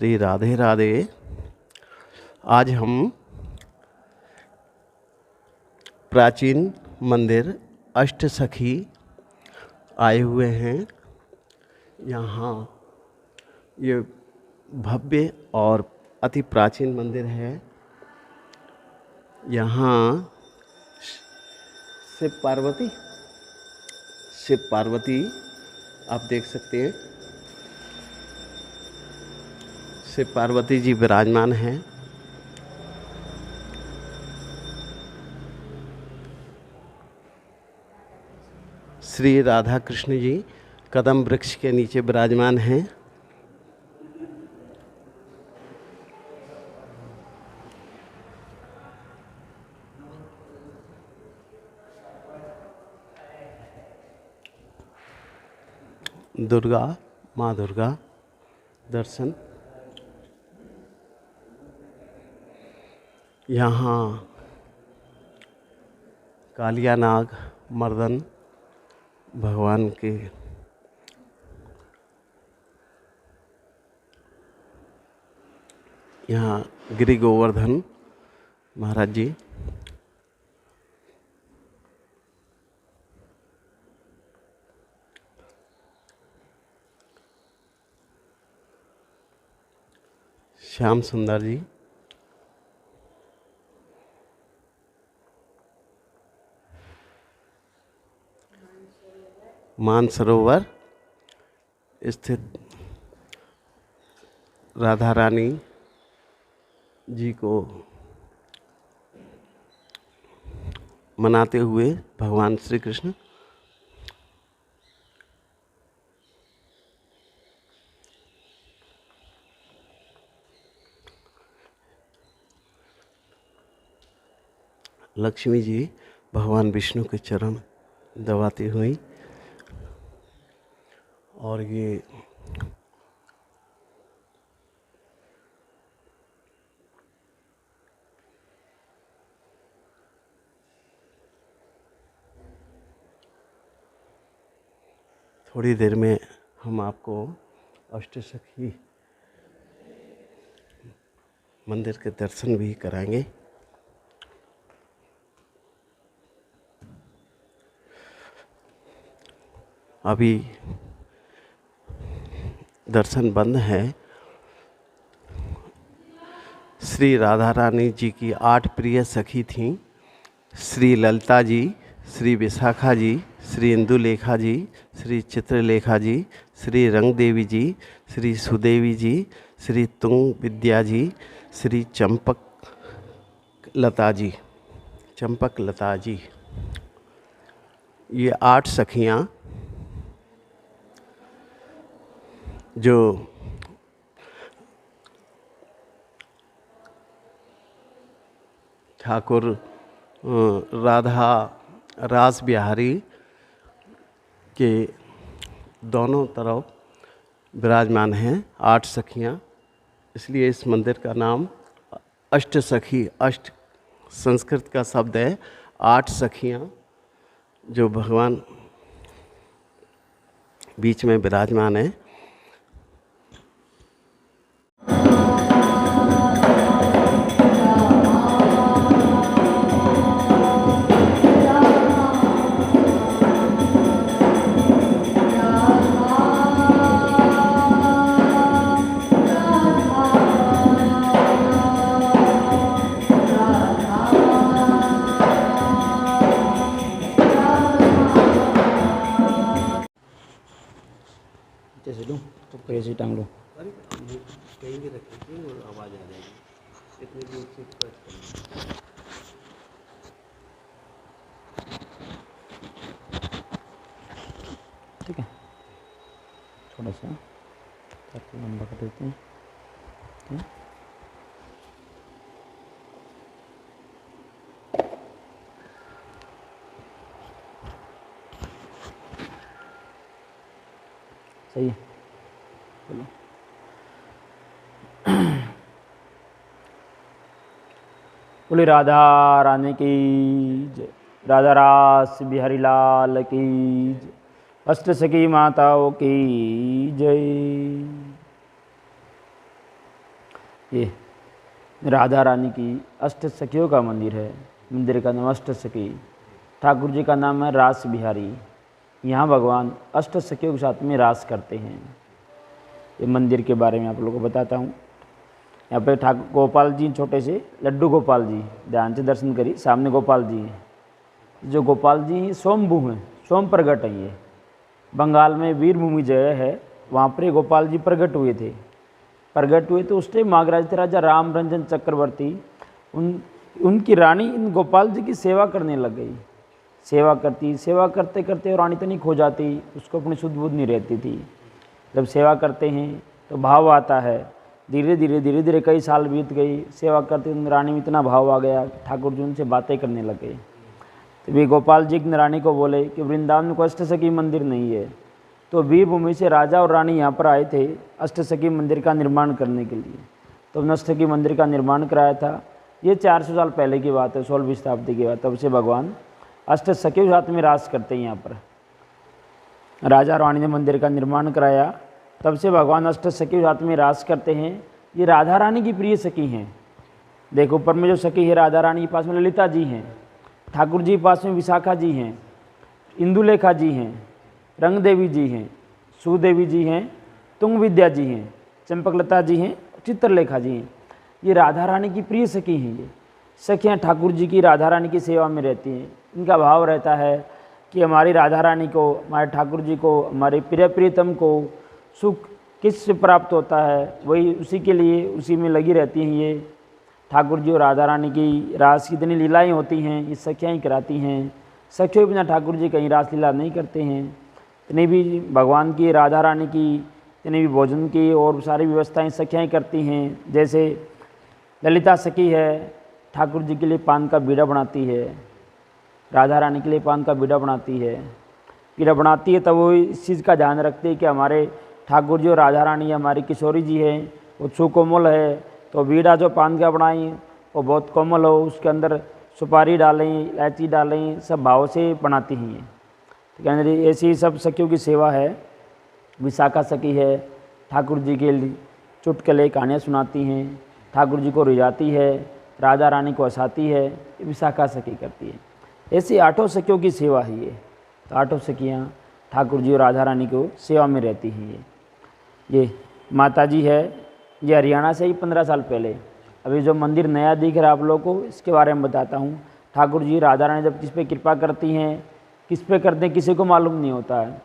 श्री राधे राधे। आज हम प्राचीन मंदिर अष्टसखी आए हुए हैं। यहाँ ये भव्य और अति प्राचीन मंदिर है। यहाँ शिव पार्वती आप देख सकते हैं। शिव पार्वती जी विराजमान हैं। श्री राधा कृष्ण जी कदम वृक्ष के नीचे विराजमान हैं। दुर्गा माँ दुर्गा दर्शन। यहाँ कालिया नाग मर्दन भगवान के यहाँ गिरि गोवर्धन महाराज जी। श्याम सुंदर जी। मानसरोवर स्थित राधा रानी जी को मनाते हुए भगवान श्री कृष्ण लक्ष्मी जी भगवान विष्णु के चरण दबाती हुई। और ये थोड़ी देर में हम आपको अष्टसखी मंदिर के दर्शन भी कराएंगे। अभी दर्शन बंद है। श्री राधा रानी जी की 8 प्रिय सखी थीं। श्री ललिता जी, श्री विशाखा जी, श्री इंदुलेखा जी, श्री चित्रलेखा जी, श्री रंग देवी जी, श्री सुदेवी जी, श्री तुंग विद्या जी, श्री चंपक लता जी। ये 8 सखियाँ जो ठाकुर राधा रास बिहारी के दोनों तरफ विराजमान हैं 8 सखियाँ। इसलिए इस मंदिर का नाम अष्टसखी, अष्ट संस्कृत का शब्द है। 8 सखियाँ जो भगवान बीच में विराजमान है। जैसे लूँ तो कैसे टांग लूँ? अरे कहीं भी रखेंगे और आवाज़ आ जाएगी। इतनी दूर से प्रेस करना। ठीक है, थोड़ा सा ताकि लंबा कर देते हैं। सही है, चलो। बोले राधा रानी की जय, राधा रास बिहारी लाल की जय, अष्टसखी माताओं की जय। ये राधा रानी की अष्ट सखियों का मंदिर है। मंदिर का नाम अष्ट सखी। ठाकुर जी का नाम है रास बिहारी। यहाँ भगवान अष्ट सखियों के साथ में रास करते हैं। ये मंदिर के बारे में आप लोगों को बताता हूँ। यहाँ पे ठाकुर गोपाल जी छोटे से लड्डू गोपाल जी, ध्यान से दर्शन करिए, सामने गोपाल जी हैं। जो गोपाल जी हैं सोमभू हैं, सोम प्रगट हैं। ये बंगाल में वीरभूमि जगह है, वहाँ पर ये गोपाल जी प्रगट हुए थे। प्रगट हुए तो उस टाइम माघराज थे राजा राम रंजन चक्रवर्ती, उनकी रानी इन गोपाल जी की सेवा करने लग गई। सेवा करते करते रानी तो नहीं खो जाती, उसको अपनी शुद्ध बुद्ध नहीं रहती थी। जब सेवा करते हैं तो भाव आता है। धीरे धीरे कई साल बीत गई, सेवा करते रानी में इतना भाव आ गया, ठाकुर जी उनसे बातें करने लग गए। तो वे गोपाल जी की रानी को बोले कि वृंदावन में कोई अष्टसखी मंदिर नहीं है। तो वीरभूमि से राजा और रानी यहाँ पर आए थे अष्टसखी मंदिर का निर्माण करने के लिए। तो उन्होंने अष्टसखी मंदिर का निर्माण कराया था। ये 400 साल पहले की बात है, 16वीं शताब्दी की बात। तब से भगवान अष्टसखी के साथ में रास करते हैं। यहाँ पर राजा रानी ने मंदिर का निर्माण कराया, तब से भगवान अष्टसखी के साथ में रास करते हैं। ये राधा रानी की प्रिय सखी हैं। देखो ऊपर में जो सखी है राधा रानी के पास में ललिता जी हैं, ठाकुर जी के पास में विशाखा जी हैं, इंदुलेखा जी हैं, रंग देवी जी हैं, सुदेवी जी हैं, तुंग विद्या जी हैं, चंपकलता जी हैं, चित्रलेखा जी हैं। ये राधा रानी की प्रिय सखी हैं। ये सखियाँ ठाकुर जी की राधा रानी की सेवा में रहती हैं। इनका भाव रहता है कि हमारी राधा रानी को, हमारे ठाकुर जी को, हमारे प्रियतम को सुख किससे प्राप्त होता है, वही उसी के लिए उसी में लगी रहती हैं। ये ठाकुर जी और राधा रानी की रास की इतनी लीलाएँ होती हैं, ये सखियाँ ही कराती हैं। सखियों के बिना ठाकुर जी कहीं रास लीला नहीं करते हैं। इतनी भी भगवान की, राधा रानी की इतनी भी भोजन की और सारी व्यवस्थाएं सखियाँ ही करती हैं। जैसे ललिता सखी है, ठाकुर जी के लिए पान का बीड़ा बनाती है, राधा रानी के लिए पान का बीड़ा बनाती है। बीड़ा बनाती है तब वो इस चीज़ का ध्यान रखती है कि हमारे ठाकुर जी और राधा रानी हमारी किशोरी जी हैं, वो सुकोमल है, तो बीड़ा जो पान का बनाएं वो बहुत कोमल हो, उसके अंदर सुपारी डालें, इलायची डालें, सब भाव से बनाती हैं। तो कहने ऐसी सब सखियों की सेवा है। विशाखा सखी है, ठाकुर जी के लिए चुटकुले कहानियाँ सुनाती हैं, ठाकुर जी को रिझाती है, राधा रानी को हंसाती है, ये विशाखा सखी करती है। ऐसी 8 सखियों की सेवा है ये। तो 8 सखियाँ ठाकुर जी और राधा रानी को सेवा में रहती हैं। ये माता जी है, ये हरियाणा से ही 15 साल पहले। अभी जो मंदिर नया दिख रहा है आप लोगों को, इसके बारे में बताता हूँ। ठाकुर जी राधा रानी जब किस पे कृपा करती हैं, किस पे करते हैं, किसी को मालूम नहीं होता है।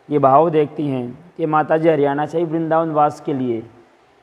ये भाव देखती हैं कि माता जी हरियाणा से ही वृंदावन वास के लिए,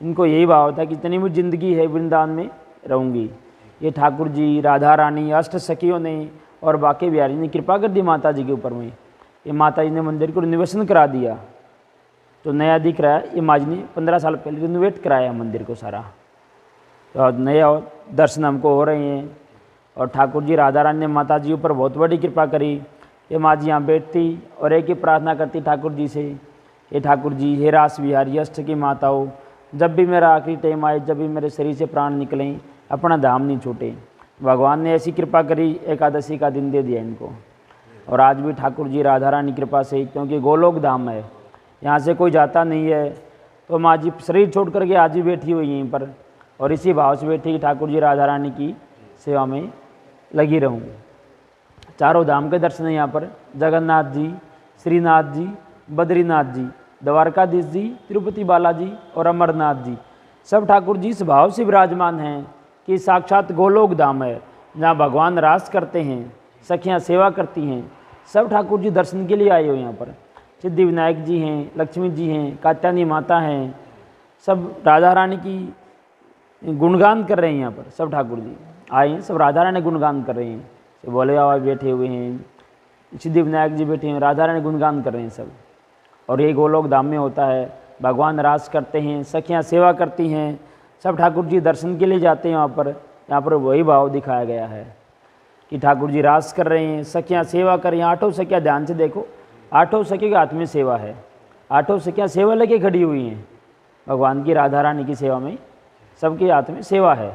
इनको यही भाव था कि जितनी भी जिंदगी है वृंदावन में रहूँगी। ये ठाकुर जी, राधा रानी, अष्ट सखियों ने और बाकी बिहारी ने कृपा कर दी माता जी के ऊपर में। ये माता जी ने मंदिर को रिनोवेशन करा दिया। तो नया दिख रहा है, ये माँ जी ने 15 साल पहले रिनोवेट कराया मंदिर को सारा। तो नया दर्शन हमको हो रहे हैं। और ठाकुर जी राधा रानी ने माता जी ऊपर बहुत बड़ी कृपा करी। ये माँ जी यहाँ बैठती और एक ही प्रार्थना करती ठाकुर जी से, हे ठाकुर जी, हे रास बिहारी, अष्ट की माता हो, जब भी मेरा आखिरी टाइम आए, जब भी मेरे शरीर से प्राण निकलें, अपना धाम नहीं छूटे। भगवान ने ऐसी कृपा करी, एकादशी का दिन दे दिया इनको। और आज भी ठाकुर जी राधा रानी कृपा से, क्योंकि गोलोक धाम है, यहाँ से कोई जाता नहीं है, तो माँ जी शरीर छोड़ करके आज भी बैठी हुई यहीं पर, और इसी भाव से बैठी कि ठाकुर जी राधा रानी की सेवा में लगी रहूँ। चारों धाम के दर्शन है यहाँ पर, जगन्नाथ जी, श्रीनाथ जी, बद्रीनाथ जी, द्वारकाधीश जी, तिरुपति बालाजी और अमरनाथ जी, सब ठाकुर जी इस भाव से विराजमान हैं कि साक्षात गोलोक धाम है, जहाँ भगवान रास करते हैं, सखियाँ सेवा करती हैं। सब ठाकुर जी दर्शन के लिए आए हो यहाँ पर। सिद्धि विनायक जी हैं, लक्ष्मी जी हैं, कात्यायनी माता हैं, सब राधा रानी की गुणगान कर रहे हैं। यहाँ पर सब ठाकुर जी आए हैं, सब राधा रानी गुणगान कर रहे हैं। भोले बाबा बैठे हुए हैं, सिद्धि विनायक जी बैठे हैं, राधा रानी गुणगान कर रहे हैं सब। और ये गोलोक धाम में होता है, भगवान रास करते हैं, सखियाँ सेवा करती हैं, सब ठाकुर जी दर्शन के लिए जाते हैं। यहाँ पर वही भाव दिखाया गया है कि ठाकुर जी रास कर रहे हैं, सखियाँ सेवा कर रही हैं। 8 सखियाँ ध्यान से देखो, 8 सखियों के हाथ में सेवा है। 8 सखियाँ सेवा लेके खड़ी हुई हैं भगवान की, राधा रानी की सेवा में, सबके हाथ में सेवा है।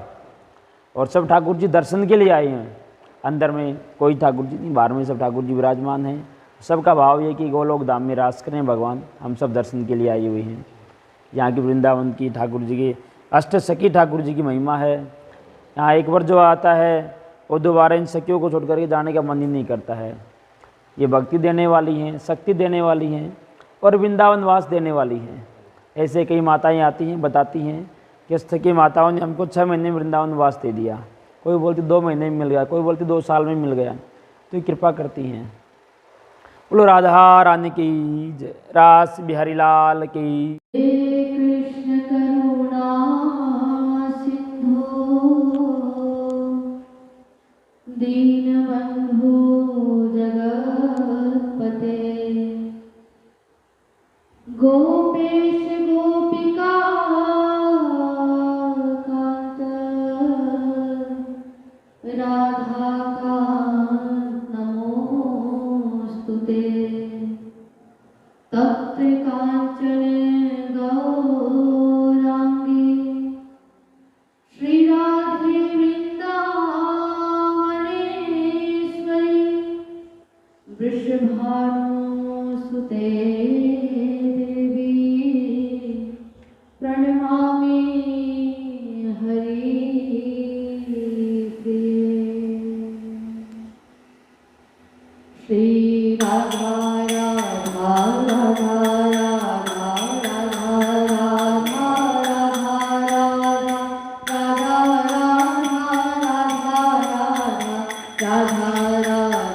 और सब ठाकुर जी दर्शन के लिए आए हैं। अंदर में कोई ठाकुर जी नहीं, बाहर में सब ठाकुर जी विराजमान हैं। सबका भाव ये कि गोलोक धाम में रास करें भगवान, हम सब दर्शन के लिए आए हुए हैं। यहाँ की वृंदावन की ठाकुर जी के अष्ट सखी ठाकुर जी की महिमा है। यहाँ एक बार जो आता है वो दोबारा इन सखियों को छोड़ करके जाने का मन ही नहीं करता है। ये भक्ति देने वाली हैं, शक्ति देने वाली हैं और वृंदावन वास देने वाली हैं। ऐसे कई माताएं आती हैं, बताती हैं कि सखी माताओं ने हमको 6 महीने में वृंदावन वास दे दिया, कोई बोलती 2 महीने में मिल गया, कोई बोलती 2 साल में मिल गया। तो ये कृपा करती हैं। बोलो राधा रानी की जय, रास बिहारी लाल की। कृष्ण करुणा सिंधु दीनबंधु जगत्पते गोपेश गोपिका कांत राधा कांत नमोस्तुते तप्त कांचन गौरांगी श्री राधे वृंदावनेश्वरी वृषभानुसुते देवी प्रणमामि हरिप्रिये। श्री राधा राधा राधा राधा राधा राधा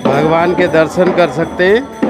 भगवान के दर्शन कर सकते हैं।